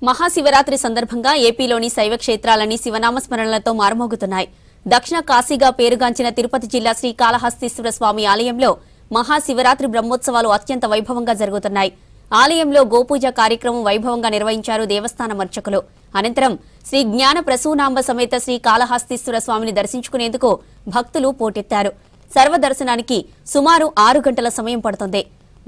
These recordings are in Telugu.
మహాశివరాత్రి సందర్భంగా ఏపీలోని శైవ క్షేత్రాలన్నీ శివనామస్మరణలతో మారుమోగుతున్నాయి. దక్షిణ కాశీగా పేరుగాంచిన తిరుపతి జిల్లా శ్రీకాళహస్తీశ్వర స్వామి ఆలయంలో మహాశివరాత్రి బ్రహ్మోత్సవాలు అత్యంత వైభవంగా జరుగుతున్నాయి. ఆలయంలో గోపూజ కార్యక్రమం వైభవంగా నిర్వహించారు దేవస్థానం అర్చకులు. అనంతరం శ్రీ జ్ఞాన ప్రసూనాంబ సమేత శ్రీకాళహస్తీశ్వర స్వామిని దర్శించుకునేందుకు భక్తులు పోటెత్తారు. సర్వదర్శనానికి సుమారు 6 గంటల సమయం పడుతుంది.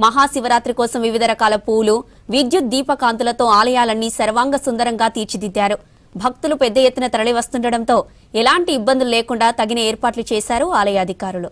మహాశివరాత్రి కోసం వివిధ రకాల పూలు, విద్యుత్ దీపకాంతులతో ఆలయాలన్నీ సర్వాంగ సుందరంగా తీర్చిదిద్దారు. భక్తులు పెద్ద ఎత్తున తరలివస్తుండటంతో ఎలాంటి ఇబ్బందులు లేకుండా తగిన ఏర్పాట్లు చేశారు ఆలయాధికారులు.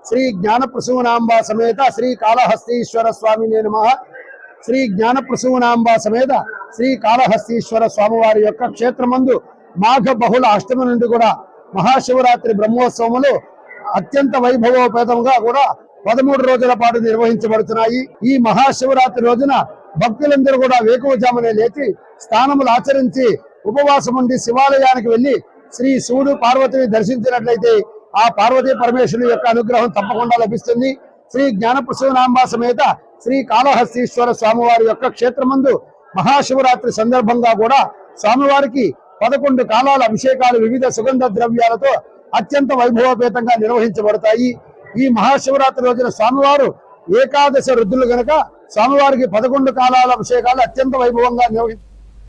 శ్రీ జ్ఞాన ప్రసూనాంబ సమేత శ్రీ కాళహస్తీశ్వర స్వామినే నమః. శ్రీ జ్ఞాన ప్రసూనాంబ సమేత శ్రీ కాళహస్తీశ్వర స్వామివారి యొక్క క్షేత్రమందు మాఘ బహుళ అష్టమి నుండి కూడా మహాశివరాత్రి బ్రహ్మోత్సవములు అత్యంత వైభవోపేతంగా కూడా 13 రోజుల పాటు నిర్వహించబడుతున్నాయి. ఈ మహాశివరాత్రి రోజున భక్తులందరూ కూడా వేకువజామునే లేచి స్నానములు ఆచరించి ఉపవాసం ఉండి శివాలయానికి వెళ్లి శ్రీ శివుడు పార్వతిని దర్శించినట్లయితే ఆ పార్వతీ పరమేశ్వరుని యొక్క అనుగ్రహం తప్పకుండా లభిస్తుంది. శ్రీ జ్ఞాన ప్రసూనాంబ సమేత శ్రీ కాళహస్తీశ్వర స్వామివారి యొక్క క్షేత్రమందు మహాశివరాత్రి సందర్భంగా కూడా స్వామివారికి 11 కాలాల అభిషేకాలు వివిధ సుగంధ ద్రవ్యాలతో అత్యంత వైభవపేతంగా నిర్వహించబడతాయి. ఈ మహాశివరాత్రి రోజున స్వామివారు ఏకాదశ రుద్రులు గనక స్వామివారికి 11 కాలాల అభిషేకాలు అత్యంత వైభవంగా నిర్వహించారు.